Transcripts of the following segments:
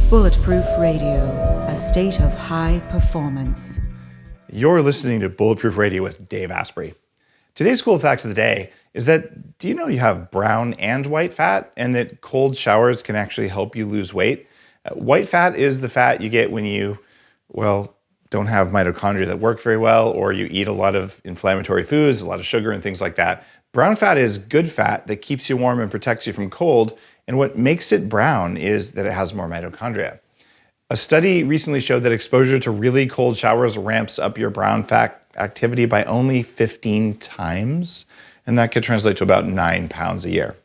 Bulletproof Radio, a state of high performance. You're listening to Bulletproof Radio with Dave Asprey. Today's cool fact of the day is that, do you know you have brown and white fat, and that cold showers can actually help you lose weight? White fat is the fat you get when you, don't have mitochondria that work very well, or you eat a lot of inflammatory foods, a lot of sugar and things like that. Brown fat is good fat that keeps you warm and protects you from cold, and what makes it brown is that it has more mitochondria. A study recently showed that exposure to really cold showers ramps up your brown fat activity by only 15 times, and that could translate to about 9 pounds a year.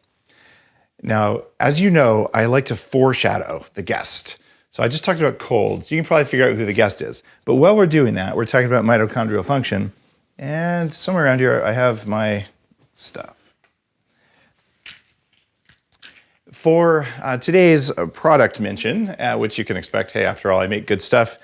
Now, as you know, I like to foreshadow the guest. So I just talked about colds. You can probably figure out who the guest is. But while we're doing that, we're talking about mitochondrial function, and somewhere around here, I have my stuff. For today's product mention, which you can expect, hey, after all, I make good stuff,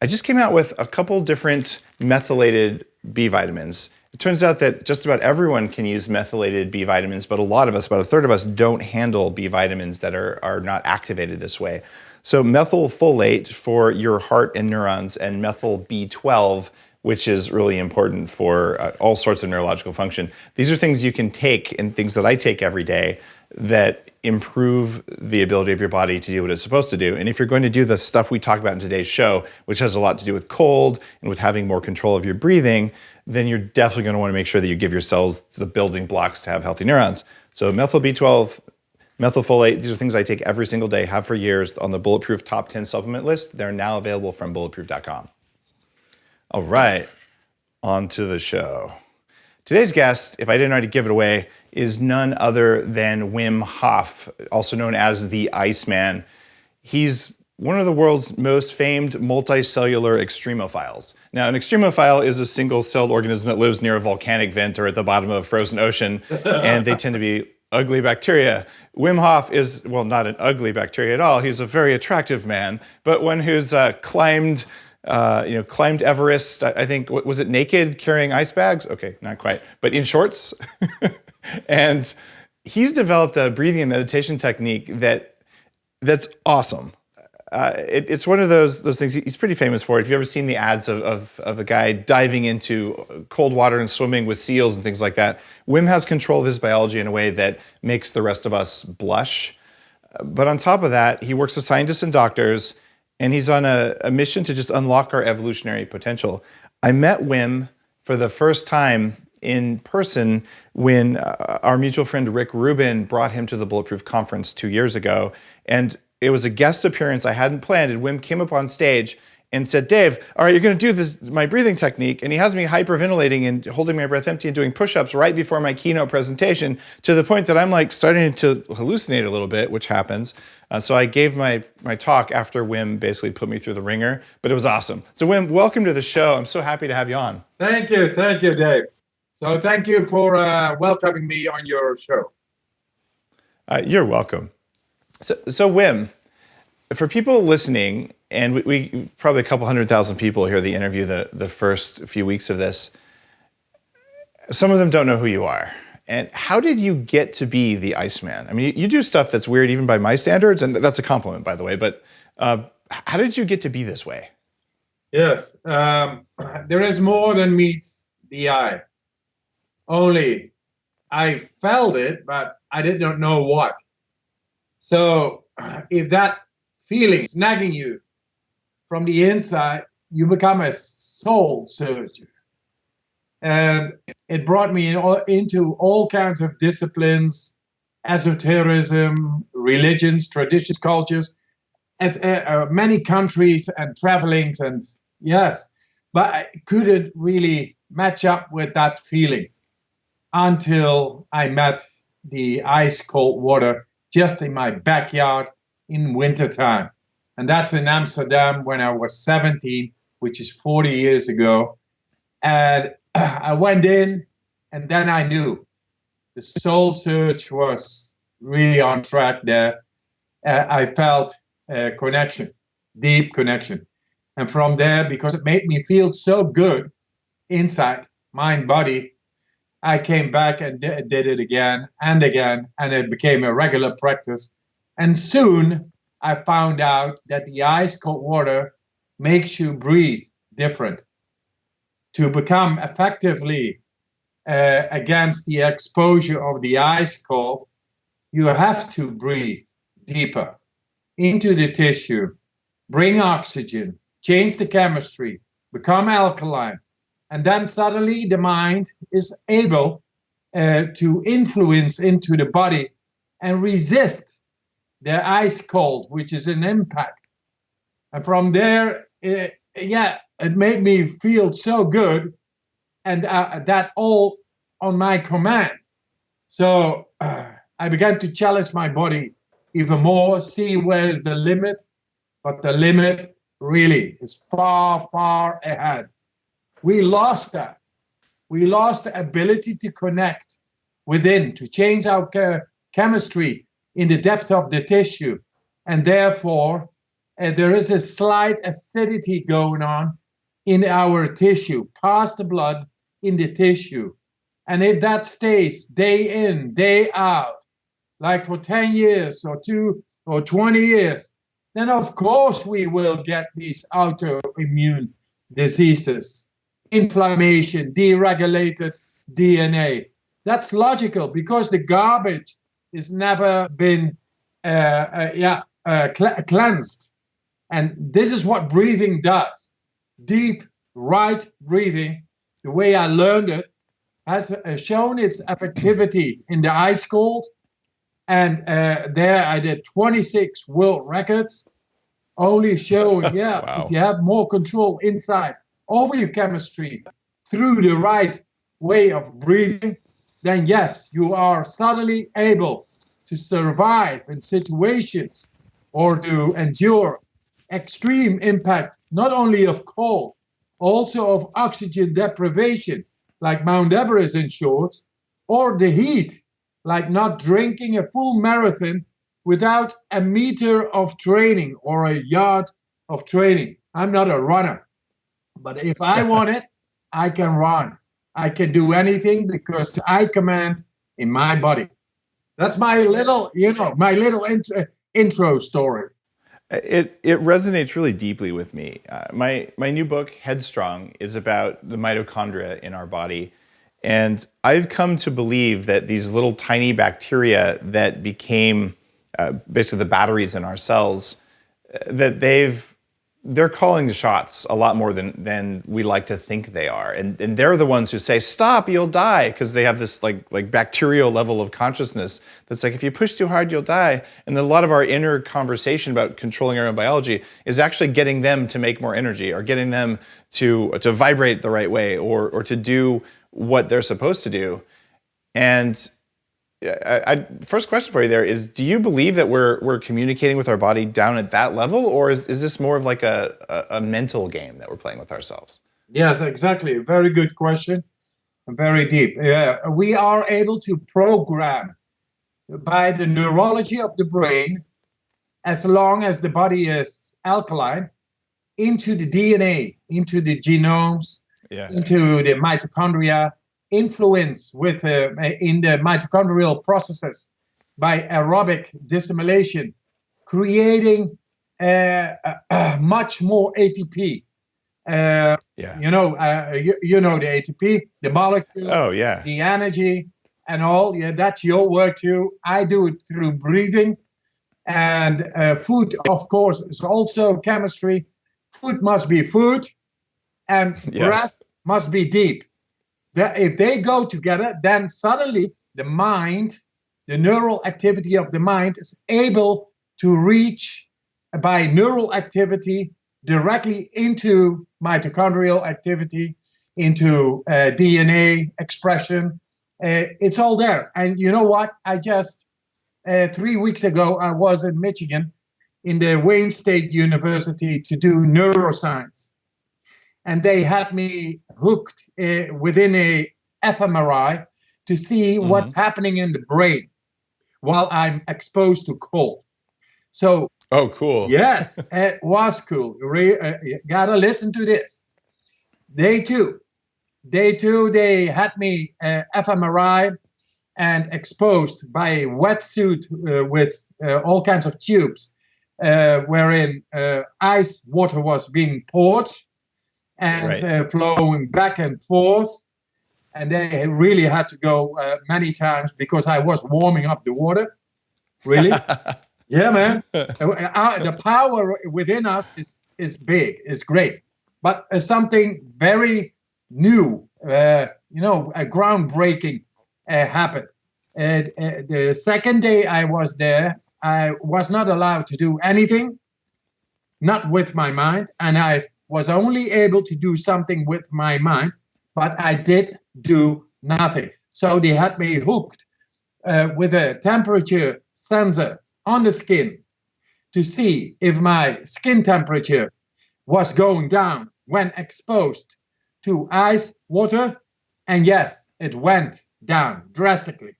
I just came out with a couple different methylated B vitamins. It turns out that just about everyone can use methylated B vitamins, but a lot of us, about a third of us, don't handle B vitamins that are not activated this way. So methylfolate for your heart and neurons, and methyl B12, which is really important for all sorts of neurological function. These are things you can take, and things that I take every day, that improve the ability of your body to do what it's supposed to do. And if you're going to do the stuff we talk about in today's show, which has a lot to do with cold and with having more control of your breathing, then you're definitely going to want to make sure that you give your cells the building blocks to have healthy neurons. So methyl B12, methylfolate, these are things I take every single day, have for years, on the Bulletproof Top 10 supplement list. They're now available from bulletproof.com. All right, on to the show. Today's guest, if I didn't already give it away, is none other than Wim Hof, also known as the Iceman. He's one of the world's most famed multicellular extremophiles. Now, an extremophile is a single-celled organism that lives near a volcanic vent or at the bottom of a frozen ocean, and they tend to be ugly bacteria. Wim Hof is, not an ugly bacteria at all. He's a very attractive man, but one who's climbed Everest. I think, was it naked, carrying ice bags? Okay, not quite, but in shorts. And he's developed a breathing and meditation technique that's awesome. It's one of those things. He's pretty famous for it. If you've ever seen the ads of a guy diving into cold water and swimming with seals and things like that, Wim has control of his biology in a way that makes the rest of us blush. But on top of that, he works with scientists and doctors, and he's on a mission to just unlock our evolutionary potential. I met Wim for the first time in person when our mutual friend Rick Rubin brought him to the Bulletproof Conference 2 years ago. And it was a guest appearance I hadn't planned. And Wim came up on stage and said, "Dave, all right, you're going to do this, my breathing technique." And he has me hyperventilating and holding my breath empty and doing push-ups right before my keynote presentation, to the point that I'm like starting to hallucinate a little bit, which happens. So I gave my talk after Wim basically put me through the ringer, but it was awesome. So Wim, welcome to the show. I'm so happy to have you on. Thank you, Dave. So thank you for welcoming me on your show. You're welcome. So Wim, for people listening, and we probably a couple 100,000 people hear the interview the first few weeks of this, some of them don't know who you are. And how did you get to be the Iceman? I mean, you do stuff that's weird even by my standards, and that's a compliment, by the way, but how did you get to be this way? Yes, there is more than meets the eye. Only I felt it, but I did not know what. So if that feeling is nagging you from the inside, you become a soul searcher. And it brought me into all kinds of disciplines, esotericism, religions, traditions, cultures, and many countries and travelings. And yes, but I couldn't really match up with that feeling until I met the ice cold water just in my backyard in wintertime. And that's in Amsterdam when I was 17, which is 40 years ago. And I went in, and then I knew the soul search was really on track there. I felt a connection, deep connection. And from there, because it made me feel so good inside, mind, body, I came back and did it again, and it became a regular practice. And soon I found out that the ice cold water makes you breathe different. To become effectively against the exposure of the ice cold, you have to breathe deeper into the tissue, bring oxygen, change the chemistry, become alkaline. And then suddenly the mind is able to influence into the body and resist the ice cold, which is an impact. And from there, it made me feel so good, and that all on my command. So I began to challenge my body even more, see where is the limit, but the limit really is far, far ahead. We lost that. We lost the ability to connect within, to change our chemistry in the depth of the tissue. And therefore, there is a slight acidity going on in our tissue, past the blood, in the tissue. And if that stays day in, day out, like for 10 years or 2 or 20 years, then of course we will get these autoimmune diseases, inflammation, deregulated DNA. That's logical because the garbage has never been cleansed. And this is what breathing does. Deep, right breathing, the way I learned it, has shown its effectivity in the ice cold. And there I did 26 world records, only showing, wow. if you have more control inside over your chemistry through the right way of breathing, then yes, you are suddenly able to survive in situations or to endure extreme impact, not only of cold, also of oxygen deprivation, like Mount Everest in short, or the heat, like not drinking a full marathon without a meter of training or a yard of training. I'm not a runner, but if I want it, I can run. I can do anything because I command in my body. That's my little, intro story. It resonates really deeply with me. My new book, Headstrong, is about the mitochondria in our body. And I've come to believe that these little tiny bacteria that became basically the batteries in our cells, that they're calling the shots a lot more than we like to think they are. And they're the ones who say, stop, you'll die, because they have this like bacterial level of consciousness that's like, if you push too hard, you'll die. And a lot of our inner conversation about controlling our own biology is actually getting them to make more energy, or getting them to vibrate the right way, or to do what they're supposed to do. And first question for you there is, do you believe that we're communicating with our body down at that level, or is this more of like a mental game that we're playing with ourselves? Yes, exactly. Very good question. Very deep. We are able to program by the neurology of the brain, as long as the body is alkaline, into the DNA, into the genomes, into the mitochondria, influence with in the mitochondrial processes by aerobic dissimilation, creating much more ATP. You know the ATP, the molecule, the energy, and all. Yeah, that's your work too. I do it through breathing, and food, of course, is also chemistry. Food must be food, and breath must be deep. If they go together, then suddenly the mind, the neural activity of the mind, is able to reach by neural activity directly into mitochondrial activity, into DNA expression. It's all there. And you know what? I just, 3 weeks ago, I was in Michigan in the Wayne State University to do neuroscience. And they had me hooked within a fMRI to see what's happening in the brain while I'm exposed to cold. So, oh, cool. Yes, it was cool. You gotta listen to this. Day 2, Day 2, they had me fMRI and exposed by a wetsuit with all kinds of tubes, wherein ice water was being poured and flowing back and forth. And they really had to go many times because I was warming up the water. Really? Yeah, man. The power within us is big, is great. But something very new, groundbreaking happened. The second day I was there, I was not allowed to do anything, not with my mind, and I was only able to do something with my mind, but I did do nothing. So they had me hooked with a temperature sensor on the skin to see if my skin temperature was going down when exposed to ice water. And yes, it went down drastically,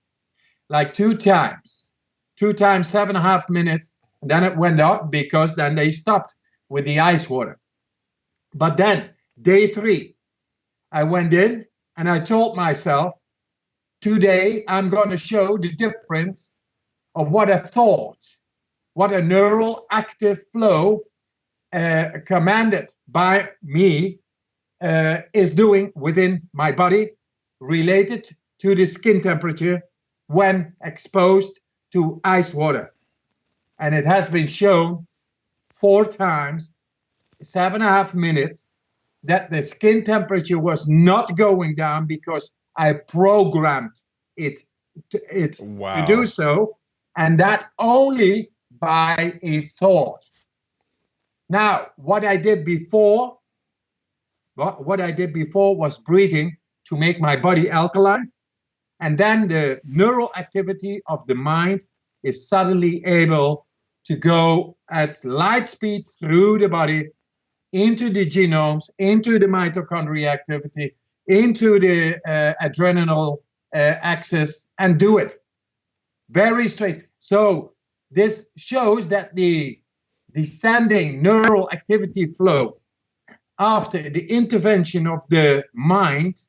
like 2 times 7.5 minutes. And then it went up because then they stopped with the ice water. But then day 3, I went in and I told myself, today I'm going to show the difference of what a thought, what a neural active flow commanded by me is doing within my body related to the skin temperature when exposed to ice water. And it has been shown 4 times, 7.5 minutes, that the skin temperature was not going down because I programmed it to do so, and that only by a thought. Now, what I did before was breathing to make my body alkaline, and then the neural activity of the mind is suddenly able to go at light speed through the body into the genomes, into the mitochondria activity, into the adrenal axis, and do it very straight. So this shows that the descending neural activity flow after the intervention of the mind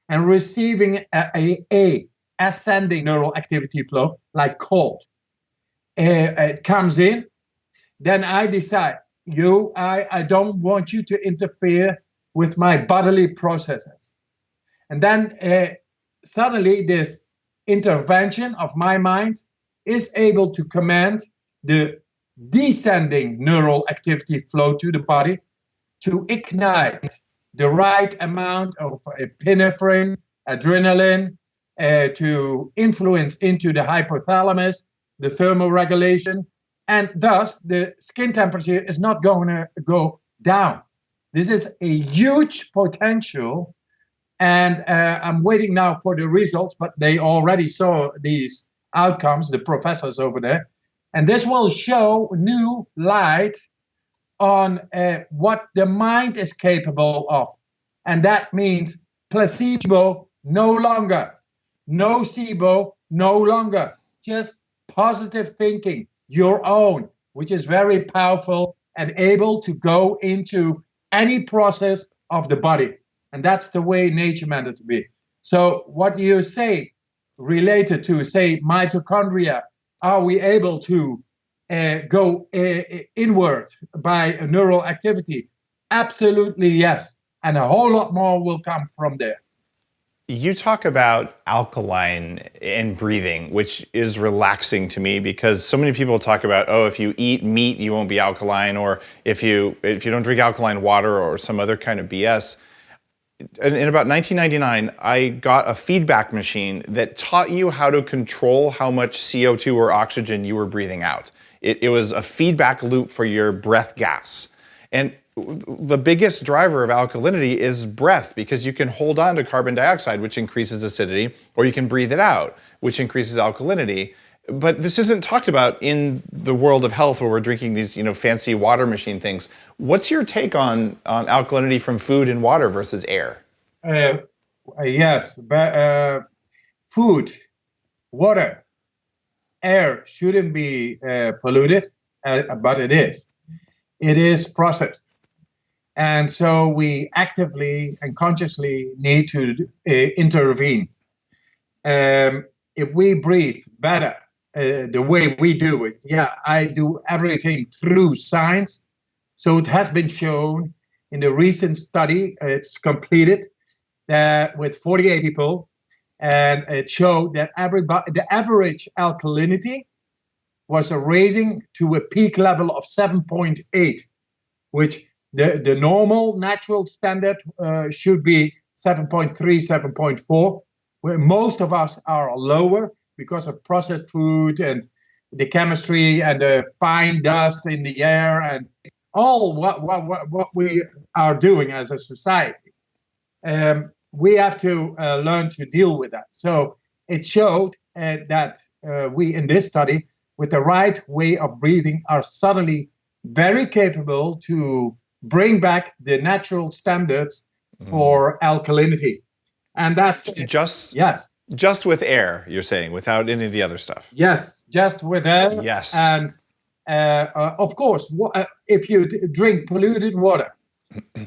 and receiving a ascending neural activity flow, like cold, it comes in, then I decide, I don't want you to interfere with my bodily processes. And then suddenly this intervention of my mind is able to command the descending neural activity flow to the body to ignite the right amount of epinephrine, adrenaline, to influence into the hypothalamus, the thermoregulation, and thus the skin temperature is not going to go down. This is a huge potential, and I'm waiting now for the results, but they already saw these outcomes, the professors over there, and this will show new light on what the mind is capable of. And that means placebo no longer, nocebo no longer, just positive thinking, your own, which is very powerful and able to go into any process of the body. And that's the way nature meant it to be. So what do you say related to, say, mitochondria? Are we able to go inward by neural activity? Absolutely yes. And a whole lot more will come from there. You talk about alkaline and breathing, which is relaxing to me because so many people talk about, if you eat meat, you won't be alkaline, or if you don't drink alkaline water or some other kind of BS. In about 1999, I got a feedback machine that taught you how to control how much CO2 or oxygen you were breathing out. It was a feedback loop for your breath gas. And the biggest driver of alkalinity is breath, because you can hold on to carbon dioxide, which increases acidity, or you can breathe it out, which increases alkalinity. But this isn't talked about in the world of health where we're drinking these, fancy water machine things. What's your take on alkalinity from food and water versus air? Yes, but food, water, air shouldn't be polluted, but it is. It is processed. And so we actively and consciously need to intervene. If we breathe better the way we do it, I do everything through science. So it has been shown in the recent study, it's completed with 48 people, and it showed that the average alkalinity was raising to a peak level of 7.8, which the normal natural standard should be 7.3, 7.4, where most of us are lower because of processed food and the chemistry and the fine dust in the air and all what we are doing as a society. We have to learn to deal with that. So it showed that we, in this study, with the right way of breathing, are suddenly very capable to bring back the natural standards for alkalinity. And that's just with air, you're saying, without any of the other stuff. Yes, just with air. Yes. And of course, if you drink polluted water,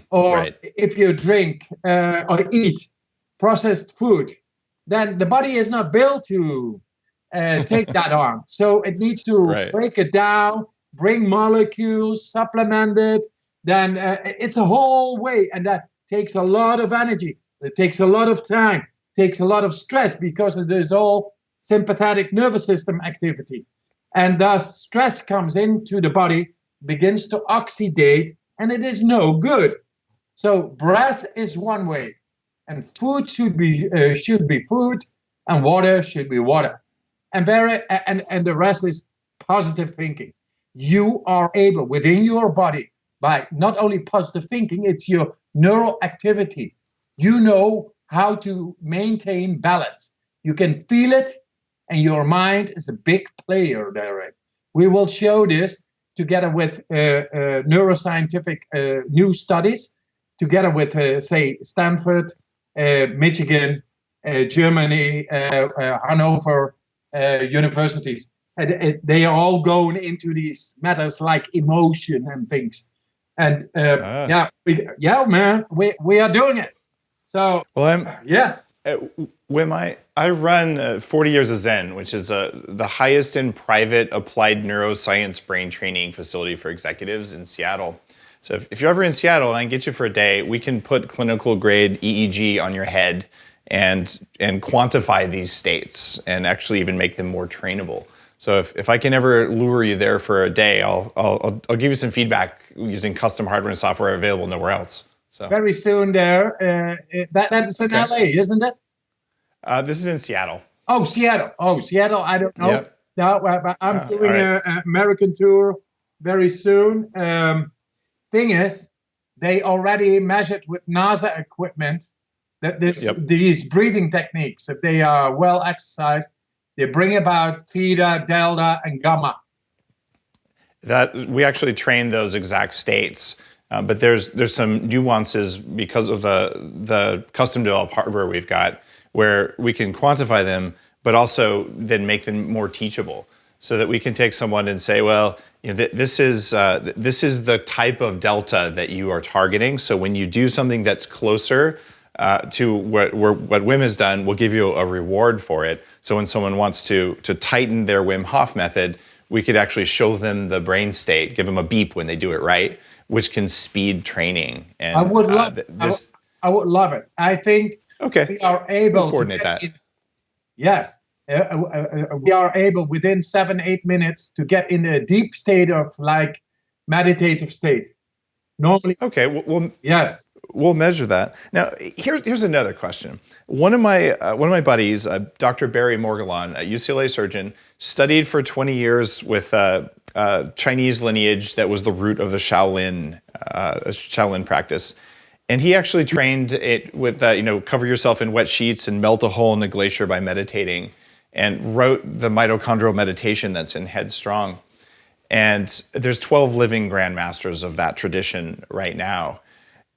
or if you drink or eat processed food, then the body is not built to take that on. So it needs to break it down, bring molecules, supplement it. Then it's a whole way, and that takes a lot of energy. It takes a lot of time, takes a lot of stress, because there's all sympathetic nervous system activity. And thus stress comes into the body, begins to oxidate, and it is no good. So breath is one way, and food should be food, and water should be water. And the rest is positive thinking. You are able within your body, by not only positive thinking, it's your neural activity. You know how to maintain balance. You can feel it, and your mind is a big player therein. We will show this together with neuroscientific new studies, together with, say, Stanford, Michigan, Germany, Hanover universities. And they are all going into these matters like emotion and things. And man, we are doing it. So, Wim, I run 40 Years of Zen, which is the highest in private applied neuroscience brain training facility for executives in Seattle. So if you're ever in Seattle and I can get you for a day, we can put clinical grade EEG on your head and quantify these states and actually even make them more trainable. So if I can ever lure you there for a day, I'll give you some feedback using custom hardware and software available nowhere else. So very soon there, that's in LA, isn't it? This is in Seattle. Oh, Seattle. I don't know. Yep. No, but I'm doing an American tour very soon. Thing is, they already measured with NASA equipment that these breathing techniques, if they are well exercised, they bring about theta, delta, and gamma. That we actually train those exact states, but there's some nuances because of the custom developed hardware we've got, where we can quantify them, but also then make them more teachable, so that we can take someone and say, well, this is the type of delta that you are targeting. So when you do something that's closer to what Wim has done, we'll give you a reward for it. So when someone wants to tighten their Wim Hof method, we could actually show them the brain state, give them a beep when they do it right, which can speed training. And I would love it. I would love it. I think we are able to coordinate that. Yes. We are able within 7-8 minutes to get in a deep state of like meditative state. Normally. Okay. We'll measure that. Now, here's another question. One of my buddies, Dr. Barry Morguelan, a UCLA surgeon, studied for 20 years with Chinese lineage that was the root of the Shaolin practice. And he actually trained it with cover yourself in wet sheets and melt a hole in a glacier by meditating, and wrote the mitochondrial meditation that's in Headstrong. And there's 12 living grandmasters of that tradition right now.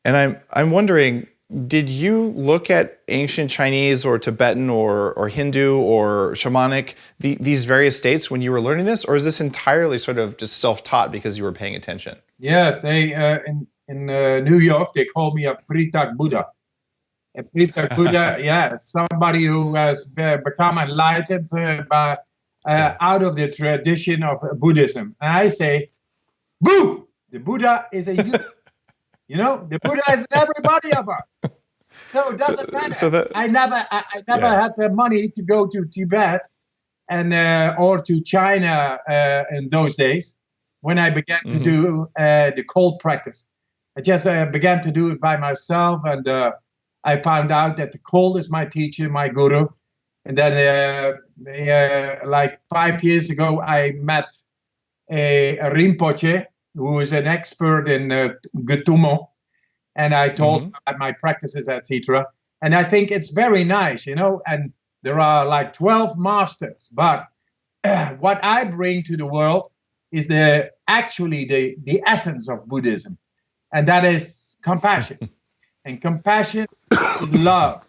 And I'm wondering, did you look at ancient Chinese or Tibetan or Hindu or shamanic, these various states when you were learning this? Or is this entirely sort of just self-taught because you were paying attention? Yes, they in New York, they call me a Pritak Buddha. A Pritak Buddha, yeah, somebody who has become enlightened out of the tradition of Buddhism. And I say, boo! The Buddha is a you. You know, the Buddha is in everybody of us. So it doesn't matter. I never had the money to go to Tibet and or to China in those days when I began to do the cold practice. I just began to do it by myself, and I found out that the cold is my teacher, my guru. And then like 5 years ago, I met a Rinpoche who is an expert in Getumo. And I told him about my practices, etc. And I think it's very nice, you know, and there are like 12 masters. But what I bring to the world is the essence of Buddhism. And that is compassion. And compassion is love.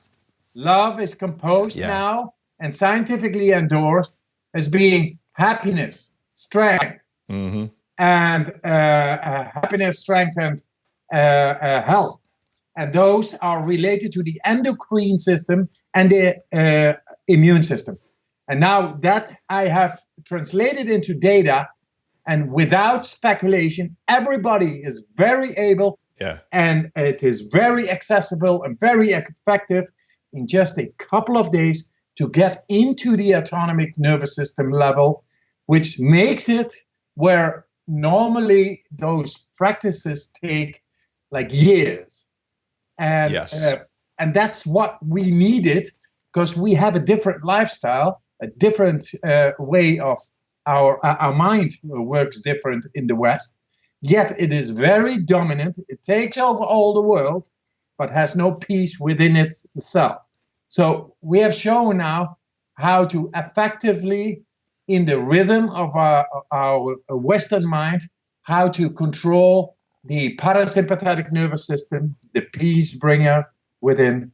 Love is composed now and scientifically endorsed as being happiness, strength, and happiness, strength, and health. And those are related to the endocrine system and the immune system. And now that I have translated into data, and without speculation, everybody is very able, and it is very accessible and very effective in just a couple of days to get into the autonomic nervous system level, which makes it where normally those practices take like years. And and that's what we needed, because we have a different lifestyle, a different way of our mind works different in the West, yet it is very dominant. It takes over all the world, but has no peace within itself. So we have shown now how to effectively, in the rhythm of our Western mind, how to control the parasympathetic nervous system, the peace bringer within,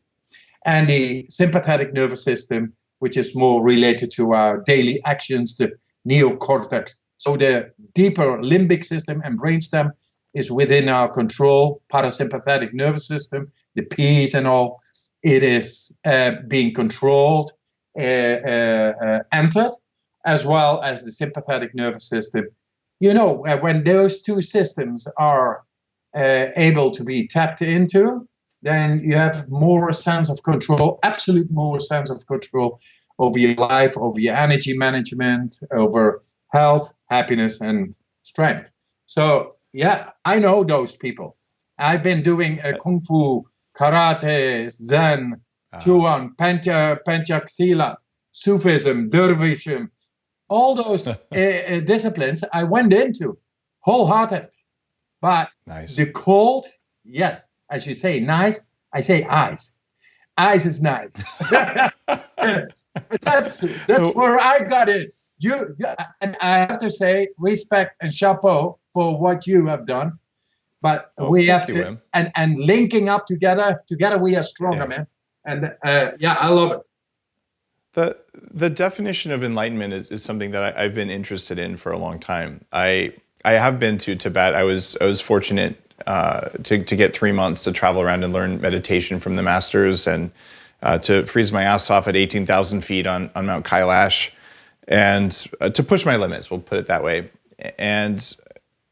and the sympathetic nervous system, which is more related to our daily actions, the neocortex. So the deeper limbic system and brainstem is within our control, parasympathetic nervous system, the peace and all. It is being controlled, entered, as well as the sympathetic nervous system. You know, when those two systems are able to be tapped into, then you have more sense of control, absolute more sense of control over your life, over your energy management, over health, happiness, and strength. So, yeah, I know those people. I've been doing Kung Fu, Karate, Zen, Chuan, Pencak Silat, Sufism, Dervishism, all those disciplines I went into wholehearted. But the cold, yes, as you say, nice, I say ice. Ice is nice. That's where I got it. And I have to say, respect and chapeau for what you have done. But we have to, and linking up together we are stronger, man. And I love it. The definition of enlightenment is something that I've been interested in for a long time. I have been to Tibet. I was fortunate to get 3 months to travel around and learn meditation from the masters, and to freeze my ass off at 18,000 feet on Mount Kailash, and to push my limits, we'll put it that way. And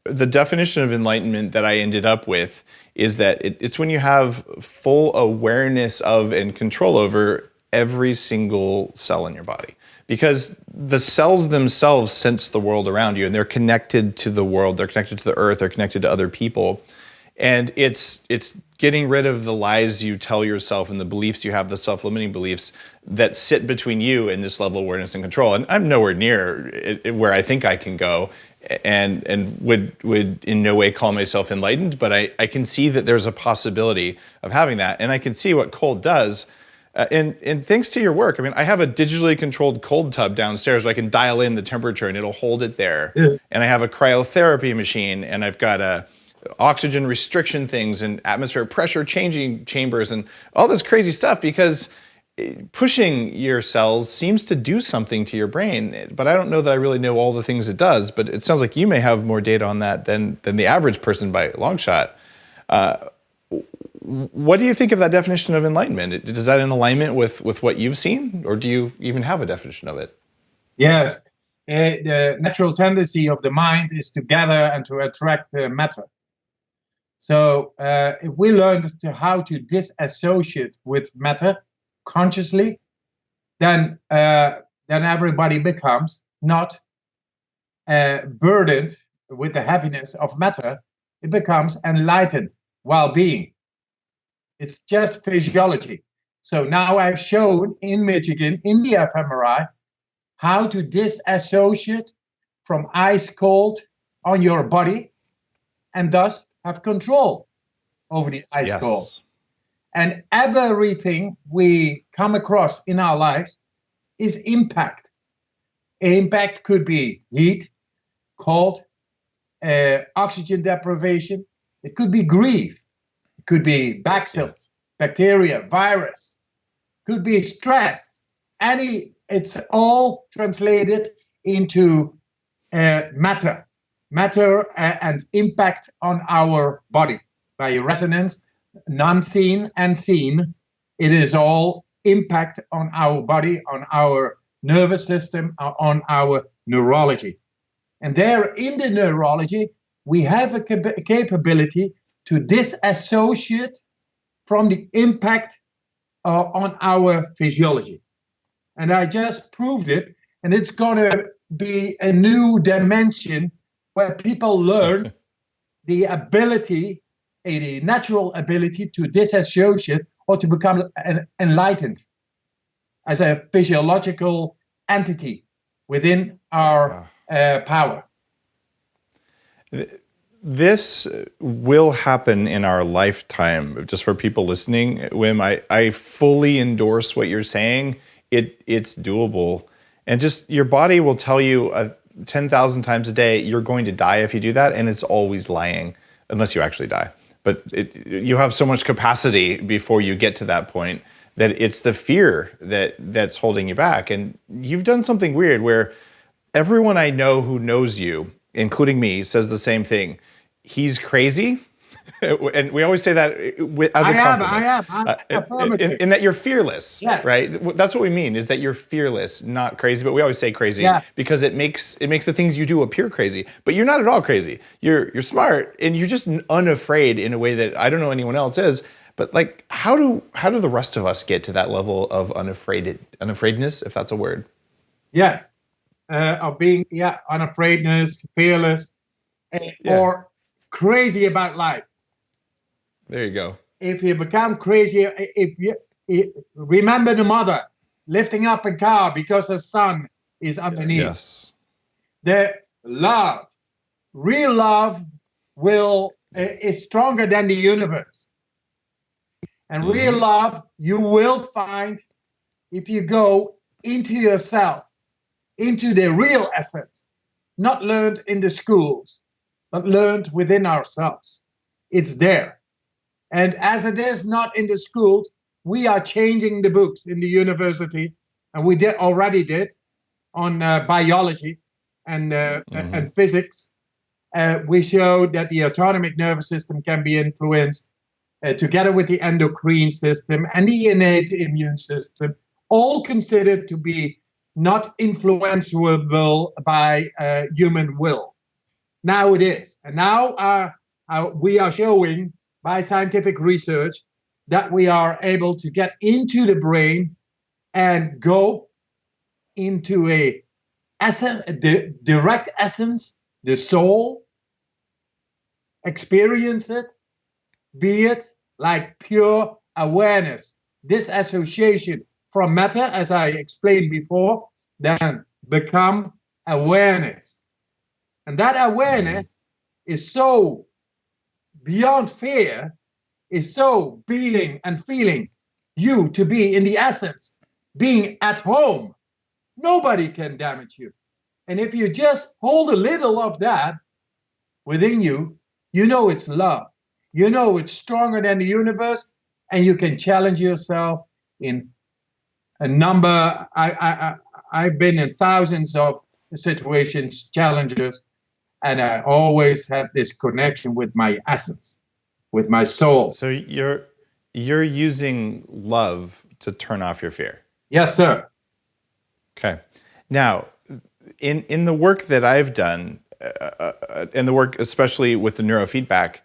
the definition of enlightenment that I ended up with is that it's when you have full awareness of and control over every single cell in your body. Because the cells themselves sense the world around you, and they're connected to the world, they're connected to the earth, they're connected to other people. And it's getting rid of the lies you tell yourself and the beliefs you have, the self-limiting beliefs that sit between you and this level of awareness and control. And I'm nowhere near where I think I can go, and would in no way call myself enlightened, but I can see that there's a possibility of having that. And I can see what cold does. And thanks to your work, I mean, I have a digitally controlled cold tub downstairs where I can dial in the temperature and it'll hold it there. Yeah. And I have a cryotherapy machine, and I've got oxygen restriction things and atmospheric pressure changing chambers and all this crazy stuff, because pushing your cells seems to do something to your brain. But I don't know that I really know all the things it does, but it sounds like you may have more data on that than the average person by a long shot. What do you think of that definition of enlightenment? Is that in alignment with what you've seen, or do you even have a definition of it? Yes. The natural tendency of the mind is to gather and to attract matter. So if we learn how to disassociate with matter consciously, then everybody becomes not burdened with the heaviness of matter. It becomes enlightened well-being. It's just physiology. So now I've shown in Michigan, in the fMRI, how to disassociate from ice cold on your body and thus have control over the ice cold. And everything we come across in our lives is impact. Impact could be heat, cold, oxygen deprivation. It could be grief. It could be bacills, bacteria, virus. It could be stress. It's all translated into matter and impact on our body by resonance, non-seen and seen. It is all impact on our body, on our nervous system, on our neurology. And there in the neurology, we have a capability to disassociate from the impact on our physiology. And I just proved it, and it's going to be a new dimension where people learn the ability, a natural ability to disassociate or to become enlightened as a physiological entity within our power. This will happen in our lifetime. Just for people listening, Wim, I fully endorse what you're saying. It's doable. And just your body will tell you 10,000 times a day, you're going to die if you do that. And it's always lying, unless you actually die. But you have so much capacity before you get to that point that it's the fear that's holding you back. And you've done something weird where everyone I know who knows you, including me, says the same thing. He's crazy. And we always say that as a compliment. I am. In that you're fearless, yes. Right? That's what we mean, is that you're fearless, not crazy. But we always say crazy because it makes the things you do appear crazy. But you're not at all crazy. You're smart, and you're just unafraid in a way that I don't know anyone else is. But like, how do the rest of us get to that level of unafraidness, if that's a word? Yes, of being unafraidness, fearless, or crazy about life. There you go. If you become crazy, if you remember the mother lifting up a car because her son is underneath. Yes. The love, real love, is stronger than the universe. And real love you will find if you go into yourself, into the real essence, not learned in the schools, but learned within ourselves. It's there. And as it is not in the schools, we are changing the books in the university, and we already did on biology and physics. We showed that the autonomic nervous system can be influenced together with the endocrine system and the innate immune system, all considered to be not influenceable by human will. Now it is. And now we are showing by scientific research that we are able to get into the brain and go into the direct essence, the soul, experience it, be it like pure awareness, disassociation from matter, as I explained before, then become awareness. And that awareness is so beyond fear, is so being and feeling you to be in the essence, being at home. Nobody can damage you. And if you just hold a little of that within you, you know it's love. You know it's stronger than the universe, and you can challenge yourself in a number. I've been in thousands of situations, challenges, and I always had this connection with my essence. with my soul. So you're using love to turn off your fear. Yes, sir. Okay. Now, in the work that I've done, and the work especially with the neurofeedback,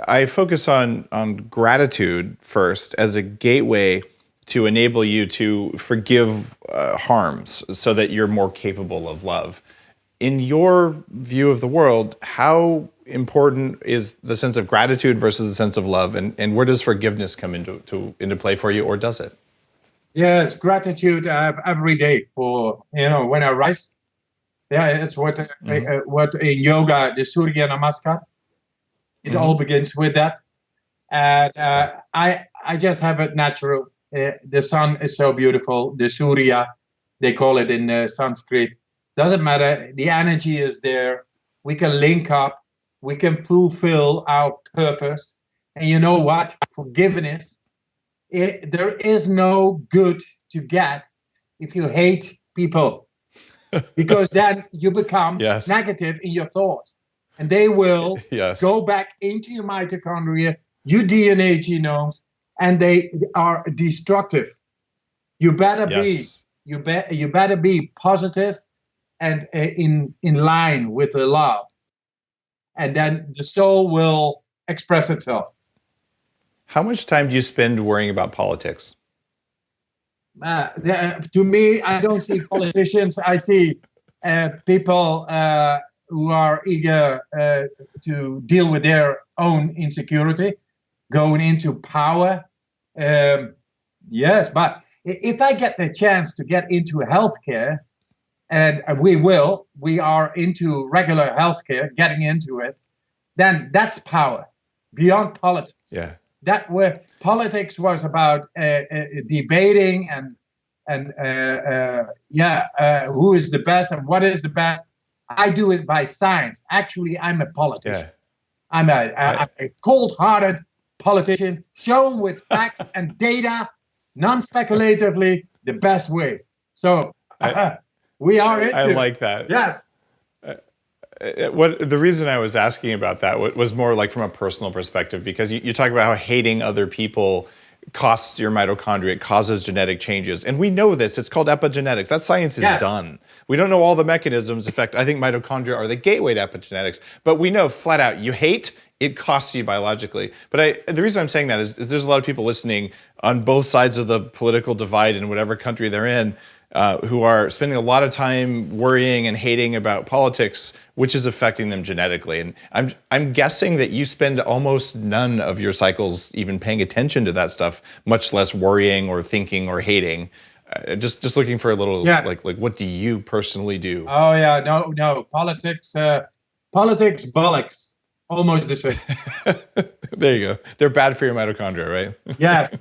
I focus on gratitude first as a gateway to enable you to forgive harms so that you're more capable of love. In your view of the world, how important is the sense of gratitude versus the sense of love, and where does forgiveness come into play for you, or does it? Yes, gratitude I have every day for, when I rise. Yeah, it's what in yoga, the Surya Namaskar. It all begins with that. And I just have it natural. The sun is so beautiful. The Surya, they call it in Sanskrit. Doesn't matter. The energy is there. We can link up. We can fulfill our purpose. And you know what? Forgiveness. There is no good to get if you hate people. Because then you become negative in your thoughts. And they will go back into your mitochondria, your DNA genomes, and they are destructive. You better be positive and in line with the love. And then the soul will express itself. How much time do you spend worrying about politics? To me, I don't see politicians. I see people who are eager to deal with their own insecurity, going into power. Yes, but if I get the chance to get into healthcare, and we are into regular healthcare, getting into it, then that's power beyond politics. Yeah. That where politics was about debating and who is the best and what is the best. I do it by science. Actually, I'm a politician. Yeah. I'm a cold-hearted politician, shown with facts and data, non-speculatively, the best way. So we are into. I like that. Yes. The reason I was asking about that was more like from a personal perspective, because you talk about how hating other people costs your mitochondria, it causes genetic changes. And we know this, it's called epigenetics. That science is done. We don't know all the mechanisms. In fact, I think mitochondria are the gateway to epigenetics. But we know flat out, you hate, it costs you biologically. But the reason I'm saying that is there's a lot of people listening on both sides of the political divide in whatever country they're in, who are spending a lot of time worrying and hating about politics, which is affecting them genetically. And I'm guessing that you spend almost none of your cycles even paying attention to that stuff, much less worrying or thinking or hating. Just looking for a little, like what do you personally do? Oh yeah, no, politics, bollocks, almost the same. There you go. They're bad for your mitochondria, right? Yes.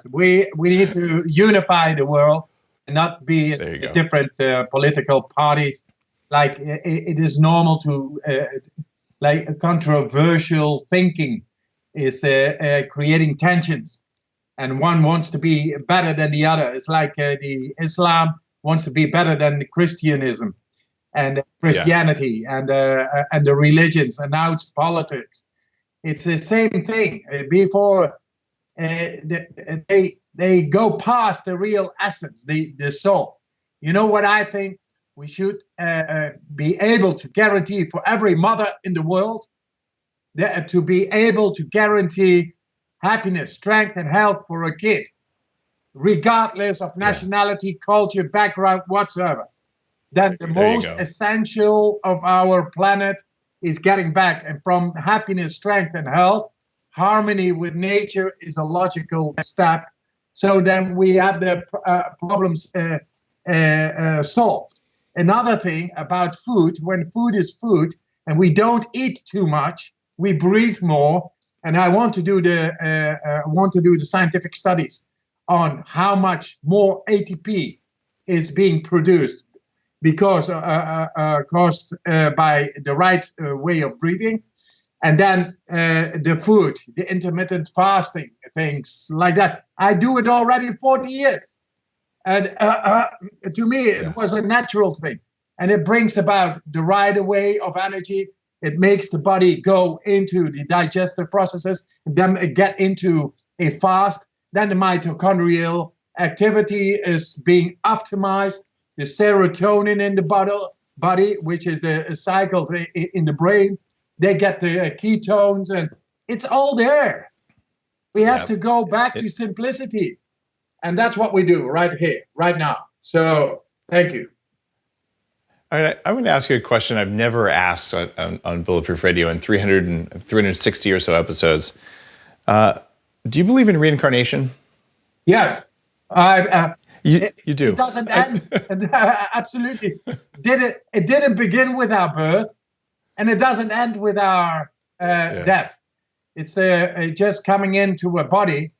We need to unify the world. Not be different political parties. Like it is normal to like a controversial thinking is creating tensions, and one wants to be better than the other. It's like the Islam wants to be better than the Christianism and Christianity and the religions, and now it's politics. It's the same thing. Before they go past the real essence, the soul. You know what I think? We should be able to guarantee for every mother in the world to be able to guarantee happiness, strength, and health for a kid, regardless of nationality, culture, background, whatsoever. Then the most essential of our planet is getting back. And from happiness, strength, and health, harmony with nature is a logical step. So then we have the problems solved. Another thing about food, when food is food and we don't eat too much, we breathe more. And I want to do the scientific studies on how much more ATP is being produced because caused by the right way of breathing. And then the food, the intermittent fasting, things like that. I do it already 40 years. And to me, it was a natural thing. And it brings about the right way of energy. It makes the body go into the digestive processes, then get into a fast. Then the mitochondrial activity is being optimized. The serotonin in the body, which is the cycle in the brain, they get the ketones, and it's all there. We have to go back to simplicity. And that's what we do right here, right now. So thank you. I want to ask you a question I've never asked on Bulletproof Radio in 360 or so episodes. Do you believe in reincarnation? Yes. You do. It doesn't end. Absolutely. It didn't begin with our birth, and it doesn't end with our death. It's just coming into a body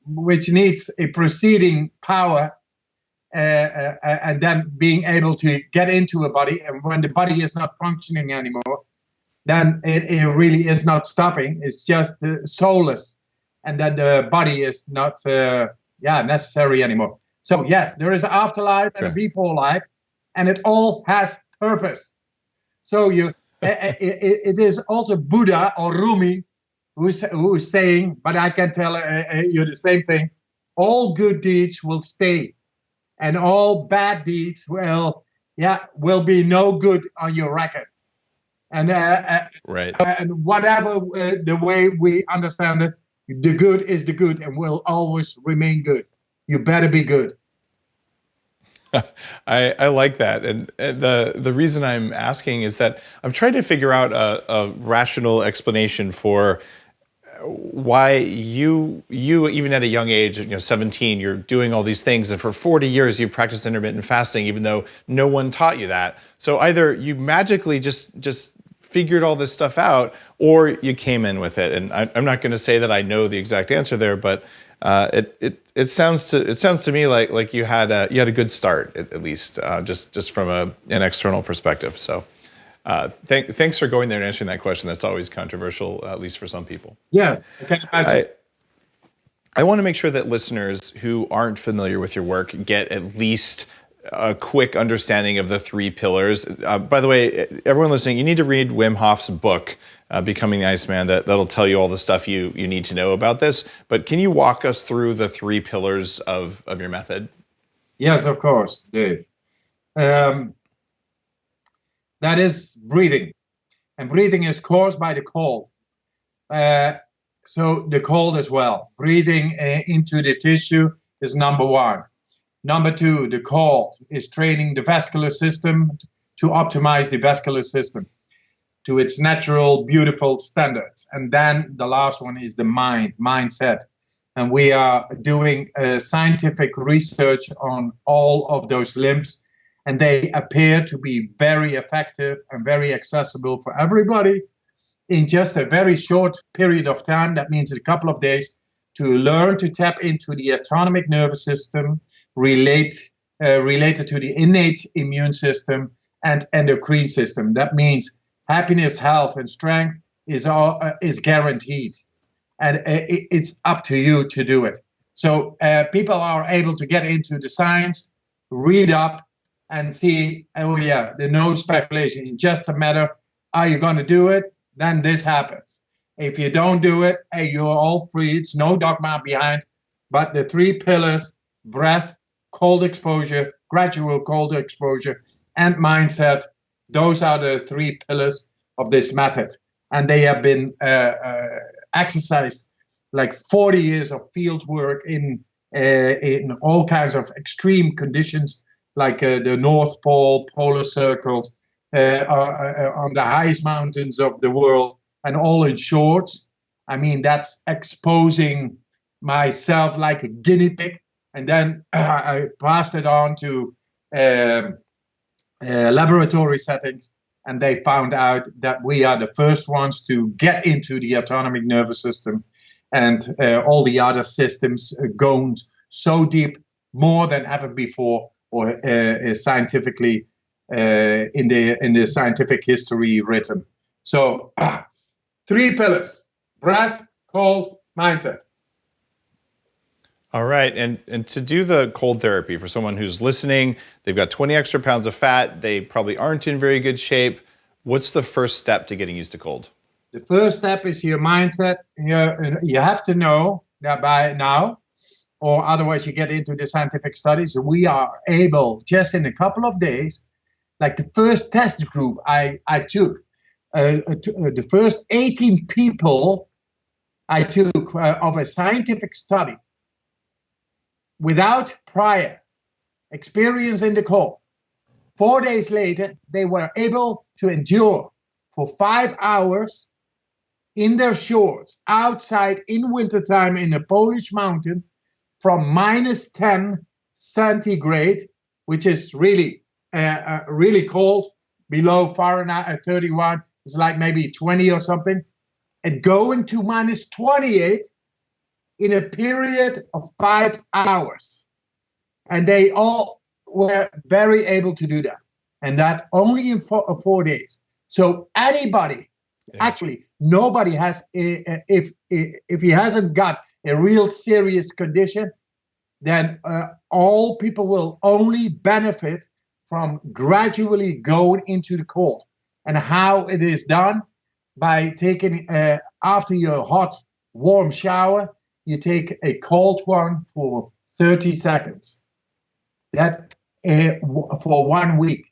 which needs a preceding power, and then being able to get into a body. And when the body is not functioning anymore, then it really is not stopping. It's just soulless, and then the body is not necessary anymore. So yes, there is an afterlife and a before life, and it all has purpose. So it is also Buddha or Rumi who is saying, but I can tell you the same thing: all good deeds will stay, and all bad deeds will be no good on your record. And and whatever the way we understand it, the good is the good and will always remain good. You better be good. I like that, and the reason I'm asking is that I'm trying to figure out a rational explanation for why you even at a young age, 17, you're doing all these things, and for 40 years you've practiced intermittent fasting, even though no one taught you that. So either you magically just figured all this stuff out, or you came in with it. And I'm not going to say that I know the exact answer there, but it sounds to me like you had a good start at least, just from an external perspective. So. Thanks for going there and answering that question. That's always controversial, at least for some people. Yes, I can imagine. I want to make sure that listeners who aren't familiar with your work get at least a quick understanding of the 3 pillars. By the way, everyone listening, you need to read Wim Hof's book, Becoming the Iceman. That'll tell you all the stuff you need to know about this. But can you walk us through the 3 pillars of your method? Yes, of course, Dave. That is breathing. And breathing is caused by the cold. So the cold as well. Breathing into the tissue is number 1. Number 2, the cold is training the vascular system to optimize the vascular system to its natural, beautiful standards. And then the last one is the mindset. And we are doing scientific research on all of those limbs. And they appear to be very effective and very accessible for everybody in just a very short period of time. That means a couple of days to learn to tap into the autonomic nervous system, related to the innate immune system and endocrine system. That means happiness, health, and strength is guaranteed. And it's up to you to do it. So people are able to get into the science, read up, and see, there's no speculation. It's just a matter, are you going to do it? Then this happens. If you don't do it, you're all free. It's no dogma behind. But the 3 pillars, breath, cold exposure, gradual cold exposure, and mindset, those are the 3 pillars of this method. And they have been exercised like 40 years of field work in all kinds of extreme conditions, like the North Pole, polar circles, on the highest mountains of the world, and all in shorts. I mean, that's exposing myself like a guinea pig. And then I passed it on to laboratory settings, and they found out that we are the first ones to get into the autonomic nervous system, and all the other systems gone so deep, more than ever before, or scientifically in the scientific history written. So 3 pillars: breath, cold, mindset. All right, and to do the cold therapy for someone who's listening, they've got 20 extra pounds of fat, they probably aren't in very good shape. What's the first step to getting used to cold? The first step is your mindset. You have to know that by now, or otherwise you get into the scientific studies, we are able, just in a couple of days, like the first test group I took, the first 18 people I took of a scientific study without prior experience in the cold. 4 days later, they were able to endure for 5 hours in their shorts outside in wintertime in a Polish mountain from -10 centigrade, which is really, really cold, below Fahrenheit 31. It's like maybe 20 or something, and going to -28 in a period of 5 hours. And they all were very able to do that. And that only in 4 days. So anybody, actually, nobody has, if he hasn't got a real serious condition, then all people will only benefit from gradually going into the cold. And how it is done, by taking, after your hot, warm shower, you take a cold one for 30 seconds. That for 1 week.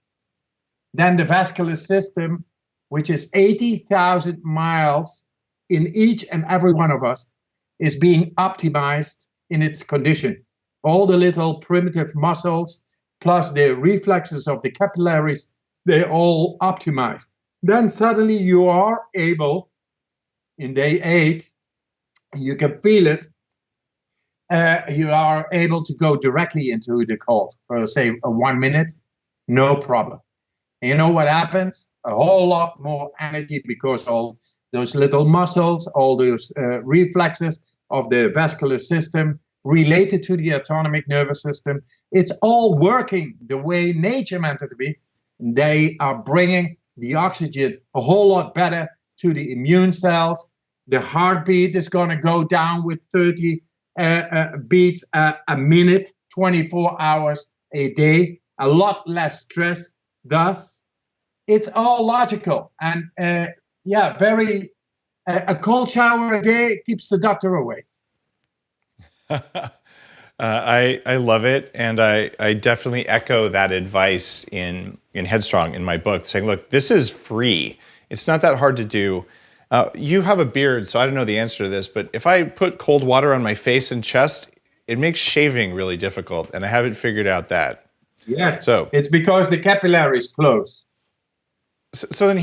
Then the vascular system, which is 80,000 miles in each and every one of us, is being optimized in its condition. All the little primitive muscles, plus the reflexes of the capillaries, they're all optimized. Then suddenly you are able, in day 8, you can feel it, you are able to go directly into the cold for, say, 1 minute, no problem. And you know what happens? A whole lot more energy, because all those little muscles, all those reflexes of the vascular system related to the autonomic nervous system, it's all working the way nature meant it to be. They are bringing the oxygen a whole lot better to the immune cells. The heartbeat is going to go down with 30 beats a minute, 24 hours a day, a lot less stress. Thus, it's all logical. And a cold shower a day keeps the doctor away. I love it, and I definitely echo that advice in Headstrong, in my book, saying, look, this is free. It's not that hard to do. You have a beard, so I don't know the answer to this, but if I put cold water on my face and chest, it makes shaving really difficult, and I haven't figured out that. Yes, so it's because the capillaries close. So then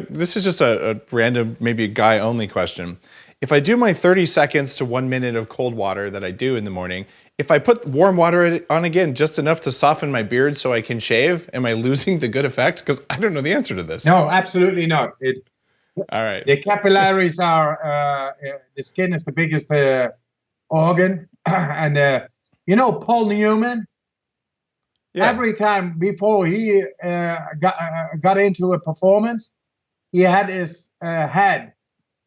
this is just a random, maybe a guy-only question. If I do my 30 seconds to 1 minute of cold water that I do in the morning, if I put warm water on again, just enough to soften my beard so I can shave, am I losing the good effect? Because I don't know the answer to this. No, absolutely not. All right. The capillaries are, the skin is the biggest organ. And Paul Newman, every time before he got into a performance, he had his head,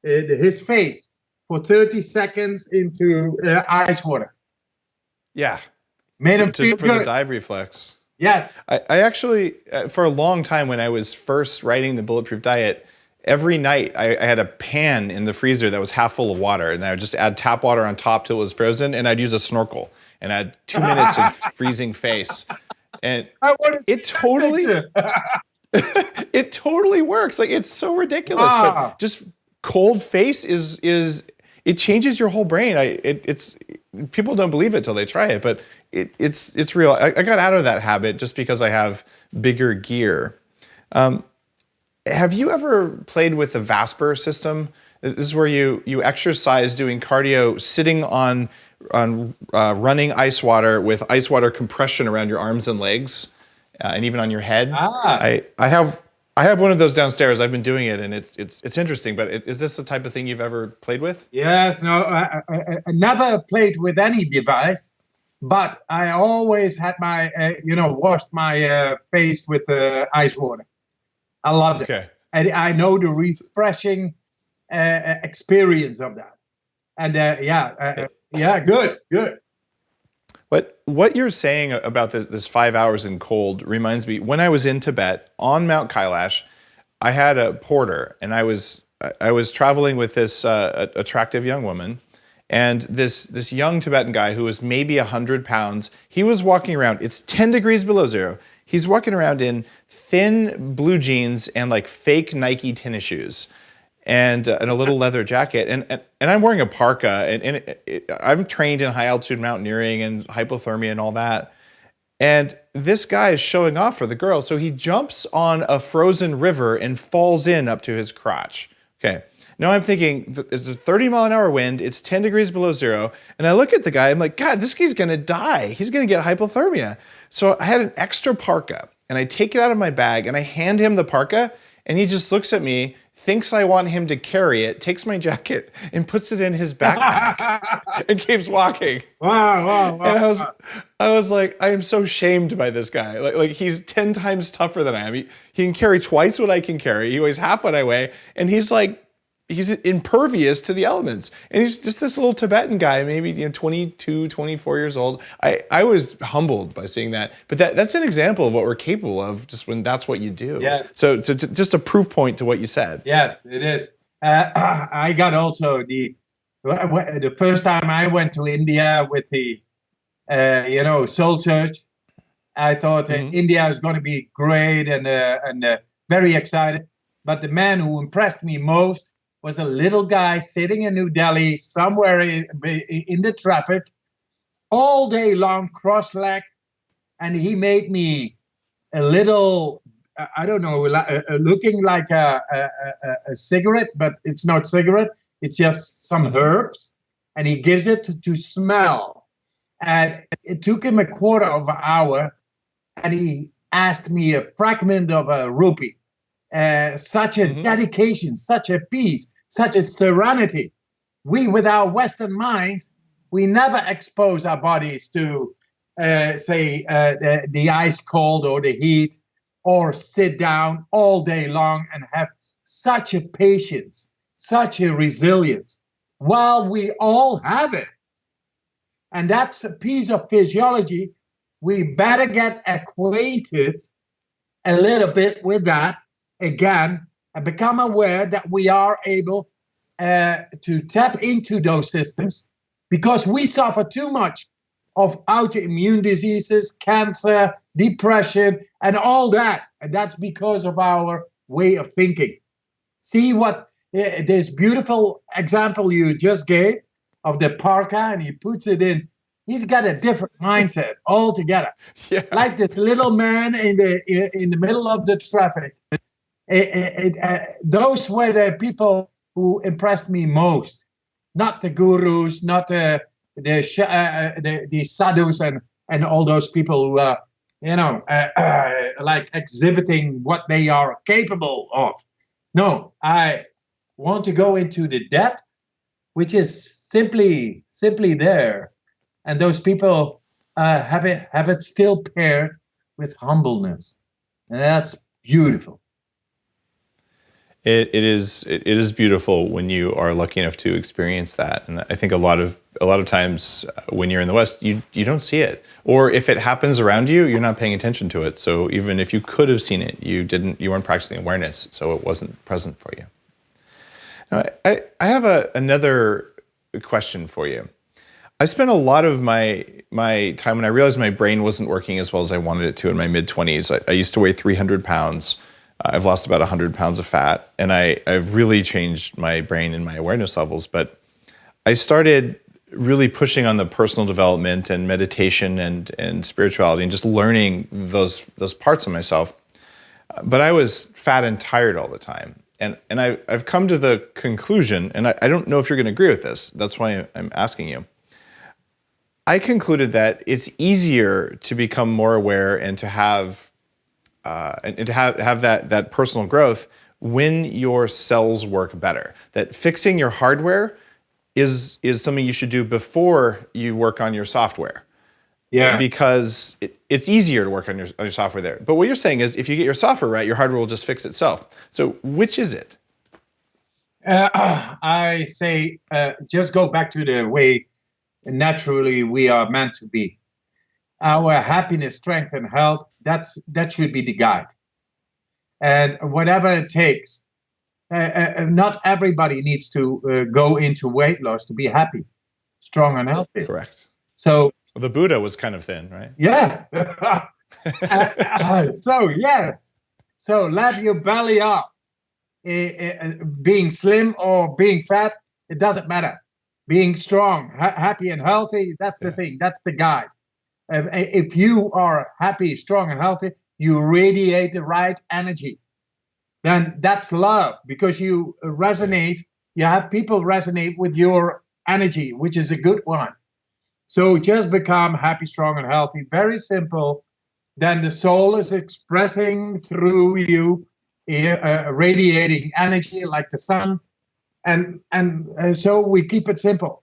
his face, for 30 seconds into ice water. Yeah. Made him feel for good. the dive reflex. Yes. I actually, for a long time when I was first writing the Bulletproof Diet, every night I had a pan in the freezer that was half full of water, and I would just add tap water on top till it was frozen, and I'd use a snorkel and add 2 minutes of freezing face. And it totally works. Like, it's so ridiculous, but just cold face is it changes your whole brain. It's people don't believe it till they try it, but it's real. I got out of that habit just because I have bigger gear. Have you ever played with the Vasper system? This is where you exercise doing cardio, sitting on running ice water with ice water compression around your arms and legs, and even on your head. I have one of those downstairs. I've been doing it, and it's interesting. But is this the type of thing you've ever played with? Yes, no, I never played with any device, but I always had my washed my face with ice water. I loved it. And I know the refreshing experience of that. And good. What you're saying about this 5 hours in cold reminds me, when I was in Tibet on Mount Kailash, I had a porter, and I was traveling with this attractive young woman, and this young Tibetan guy who was maybe 100 pounds. He was walking around. It's 10 degrees below zero. He's walking around in thin blue jeans and like fake Nike tennis shoes, and a little leather jacket. And I'm wearing a parka, and I'm trained in high altitude mountaineering and hypothermia and all that. And this guy is showing off for the girl. So he jumps on a frozen river and falls in up to his crotch. Okay. Now I'm thinking, there's a 30-mile-an-hour wind. It's 10 degrees below zero. And I look at the guy. I'm like, God, this guy's going to die. He's going to get hypothermia. So I had an extra parka, and I take it out of my bag, and I hand him the parka. And he just looks at me, thinks I want him to carry it, takes my jacket and puts it in his backpack and keeps walking. Wow. And I was like, I am so shamed by this guy. Like he's 10 times tougher than I am. He can carry twice what I can carry. He weighs half what I weigh. And he's impervious to the elements. And he's just this little Tibetan guy, maybe 22, 24 years old. I was humbled by seeing that. But that's an example of what we're capable of just when that's what you do. Yes. So just a proof point to what you said. Yes, it is. I got also the first time I went to India with the Soul Search. I thought India is going to be great and very excited. But the man who impressed me most was a little guy sitting in New Delhi, somewhere in the traffic, all day long, cross-legged, and he made me a little, I don't know, looking like a cigarette, but it's not cigarette. It's just some herbs, and he gives it to smell. And it took him a quarter of an hour, and he asked me a fragment of a rupee. Such a dedication, such a peace, such a serenity. We, with our Western minds, we never expose our bodies to, the ice cold or the heat, or sit down all day long and have such a patience, such a resilience, while we all have it. And that's a piece of physiology. We better get acquainted a little bit with that again, and become aware that we are able to tap into those systems, because we suffer too much of autoimmune diseases, cancer, depression, and all that. And that's because of our way of thinking. See what this beautiful example you just gave of the parka, and he puts it in. He's got a different mindset altogether. Yeah. Like this little man in the middle of the traffic. Those were the people who impressed me most, not the gurus, not the sadhus and all those people who are, like exhibiting what they are capable of. No, I want to go into the depth, which is simply there, and those people have it still paired with humbleness, and that's beautiful. It is beautiful when you are lucky enough to experience that, and I think a lot of times when you're in the West, you don't see it, or if it happens around you, you're not paying attention to it. So even if you could have seen it, you weren't practicing awareness, so it wasn't present for you. Now, I have another question for you. I spent a lot of my time when I realized my brain wasn't working as well as I wanted it to in my mid-20s. I used to weigh 300 pounds. I've lost about 100 pounds of fat, and I've really changed my brain and my awareness levels. But I started really pushing on the personal development and meditation and spirituality and just learning those parts of myself. But I was fat and tired all the time. And I've come to the conclusion, and I don't know if you're going to agree with this. That's why I'm asking you. I concluded that it's easier to become more aware and to have that personal growth when your cells work better. That fixing your hardware is something you should do before you work on your software. Yeah. Because it's easier to work on your software there. But what you're saying is if you get your software right, your hardware will just fix itself. So which is it? I say just go back to the way naturally we are meant to be. Our happiness, strength, and health, that should be the guide. and whatever it takes. Not everybody needs to go into weight loss to be happy, strong, and healthy. Correct. So the Buddha was kind of thin, right? Yeah. So yes. So let your belly up. Being slim or being fat, it doesn't matter. Being strong, happy, and healthy, that's the thing. That's the guide. If you are happy, strong, and healthy, you radiate the right energy. Then that's love, because you resonate. You have people resonate with your energy, which is a good one. So just become happy, strong, and healthy. Very simple. Then the soul is expressing through you, radiating energy like the sun. And so we keep it simple.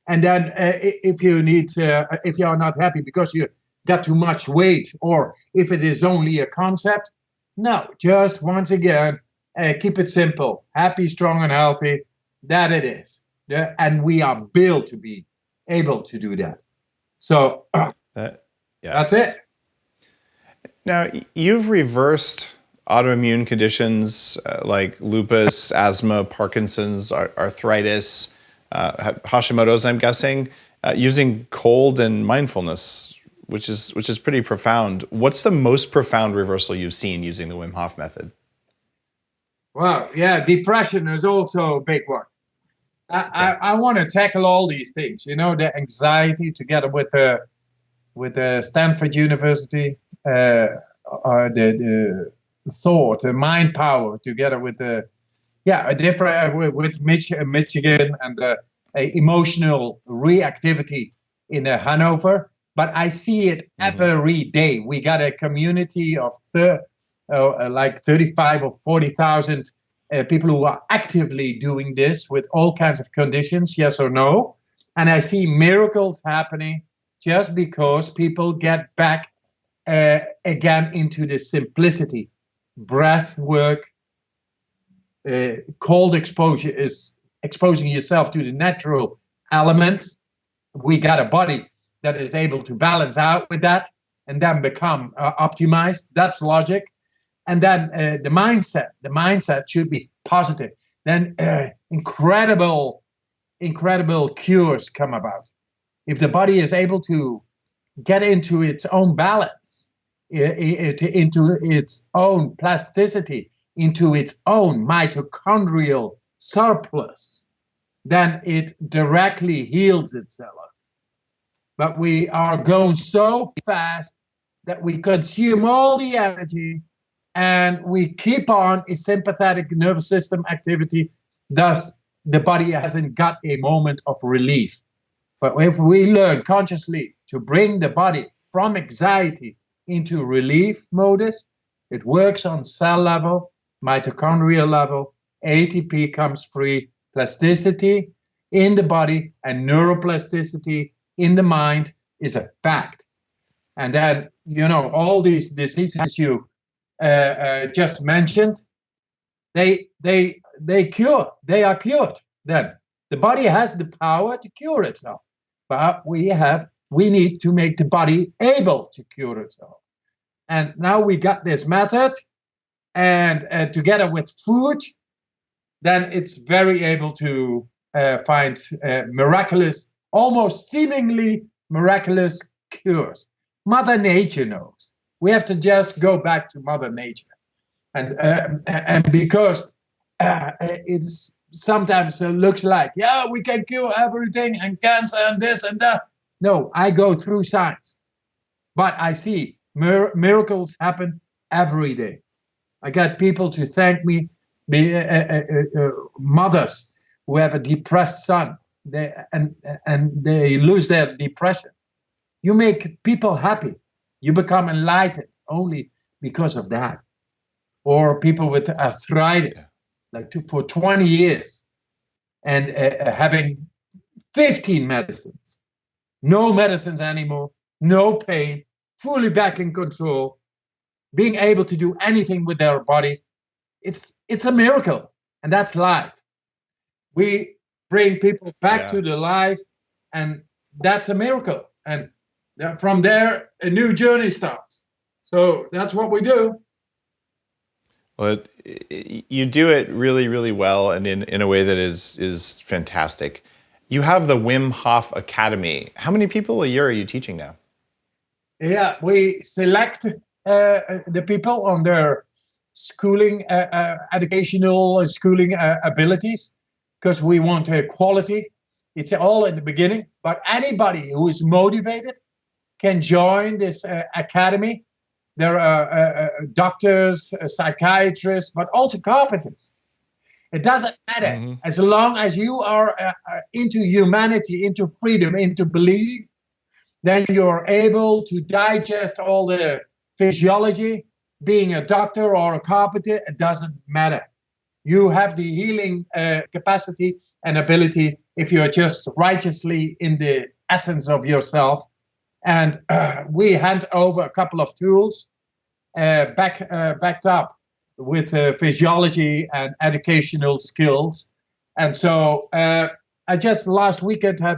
And then if you are not happy because you got too much weight, or if it is only a concept, no, just once again, keep it simple. Happy, strong, and healthy. That it is. And we are built to be able to do that. So that's it. Now, you've reversed autoimmune conditions like lupus, asthma, Parkinson's, arthritis, Hashimoto's, I'm guessing, using cold and mindfulness, which is pretty profound. What's the most profound reversal you've seen using the Wim Hof method? Wow, yeah, depression is also a big one. I want to tackle all these things, the anxiety together with the Stanford University, the thought, the mind power together with with Michigan, and the emotional reactivity in Hanover. But I see it every day. We got a community of like 35 or 40,000 people who are actively doing this with all kinds of conditions, yes or no. And I see miracles happening just because people get back again into the simplicity. Breath work, cold exposure is exposing yourself to the natural elements. We got a body that is able to balance out with that and then become optimized. That's logic. And then the mindset should be positive. Then incredible cures come about. If the body is able to get into its own balance, into its own plasticity, into its own mitochondrial surplus, then it directly heals itself. But we are going so fast that we consume all the energy and we keep on a sympathetic nervous system activity. Thus, the body hasn't got a moment of relief. But if we learn consciously to bring the body from anxiety into relief modus, it works on cell level, mitochondrial level, ATP comes free, plasticity in the body and neuroplasticity in the mind is a fact. And then, all these diseases you just mentioned, they cure. They are cured. Then the body has the power to cure itself, but we need to make the body able to cure itself. And now we got this method, and together with food, then it's very able to find miraculous, almost seemingly miraculous cures. Mother Nature knows. We have to just go back to Mother Nature, and because it's sometimes looks like we can cure everything and cancer and this and that. No, I go through science, but I see miracles happen every day. I got people to thank me, mothers who have a depressed son, and they lose their depression. You make people happy. You become enlightened only because of that. Or people with arthritis, for 20 years, and having 15 medicines. No medicines anymore, no pain, fully back in control, being able to do anything with their body. It's a miracle, and that's life. We bring people back to the life, and that's a miracle. And from there, a new journey starts. So that's what we do. Well, you do it really, really well, and in a way that is fantastic. You have the Wim Hof Academy. How many people a year are you teaching now? Yeah, we select the people on their schooling, educational schooling abilities, because we want quality. It's all in the beginning, but anybody who is motivated can join this academy. There are doctors, psychiatrists, but also carpenters. It doesn't matter. As long as you are into humanity, into freedom, into belief, then you're able to digest all the physiology. Being a doctor or a carpenter, it doesn't matter. You have the healing capacity and ability if you're just righteously in the essence of yourself. And we hand over a couple of tools backed up with physiology and educational skills. And so I just last weekend had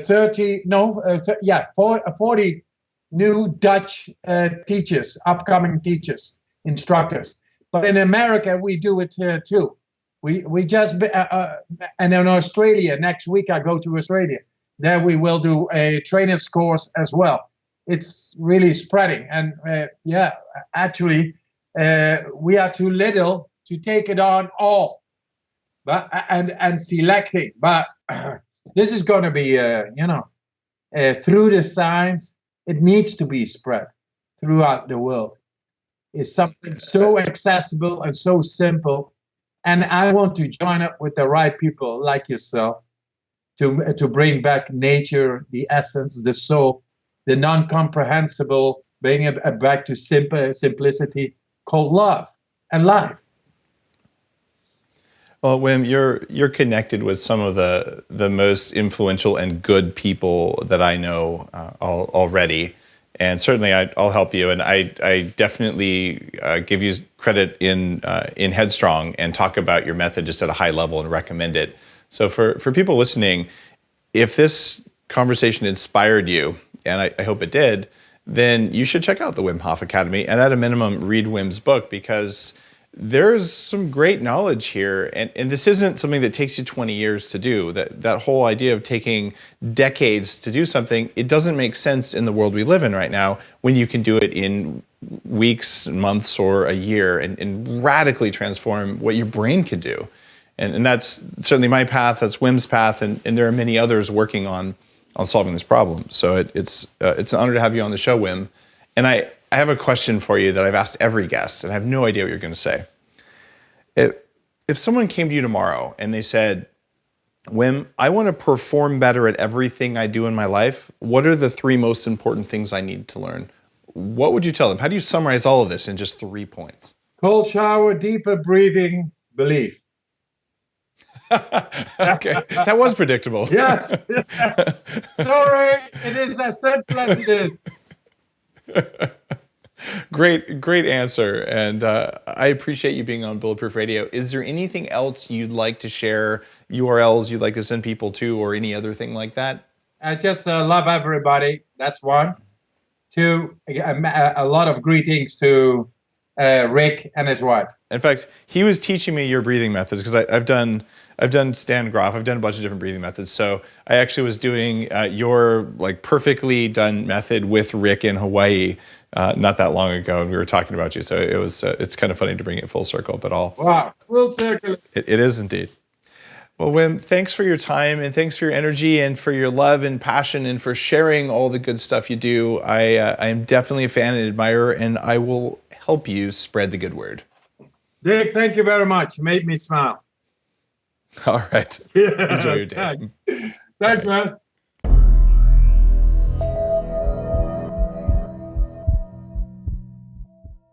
40 new Dutch teachers, upcoming teachers, instructors. But in America, we do it too. We just, and in Australia, next week I go to Australia. There we will do a trainer's course as well. It's really spreading. And actually, we are too little to take it on all, but and selecting. But this is going to be, through the science, it needs to be spread throughout the world. It's something so accessible and so simple. And I want to join up with the right people like yourself to bring back nature, the essence, the soul, the non-comprehensible, bring it back to simplicity called love and life. Well, Wim, you're connected with some of the most influential and good people that I know already, and certainly I'll help you. And I definitely give you credit in Headstrong and talk about your method just at a high level and recommend it. So for people listening, if this conversation inspired you, and I hope it did, then you should check out the Wim Hof Academy, and at a minimum, read Wim's book, because there's some great knowledge here. And this isn't something that takes you 20 years to do. That whole idea of taking decades to do something, it doesn't make sense in the world we live in right now when you can do it in weeks, months, or a year and radically transform what your brain can do. And that's certainly my path, that's Wim's path, and there are many others working on solving this problem. So it's an honor to have you on the show, Wim. And I have a question for you that I've asked every guest, and I have no idea what you're going to say. If someone came to you tomorrow and they said, Wim, I want to perform better at everything I do in my life, what are the 3 most important things I need to learn? What would you tell them? How do you summarize all of this in just 3 points? Cold shower, deeper breathing, belief. Okay, that was predictable. Yes. Sorry, it is as simple as it is. Great answer. And I appreciate you being on Bulletproof Radio. Is there anything else you'd like to share, URLs you'd like to send people to, or any other thing like that? I just love everybody. That's 1. 2, a lot of greetings to Rick and his wife. In fact, he was teaching me your breathing methods, because I've done Stan Grof. I've done a bunch of different breathing methods. So I actually was doing your perfectly done method with Rick in Hawaii not that long ago, and we were talking about you. So it's kind of funny to bring it full circle, but wow, full circle. It is indeed. Well, Wim, thanks for your time, and thanks for your energy, and for your love and passion, and for sharing all the good stuff you do. I am definitely a fan and admirer, and I will help you spread the good word. Dave, thank you very much. You made me smile. All right. Enjoy your day. Thanks, man.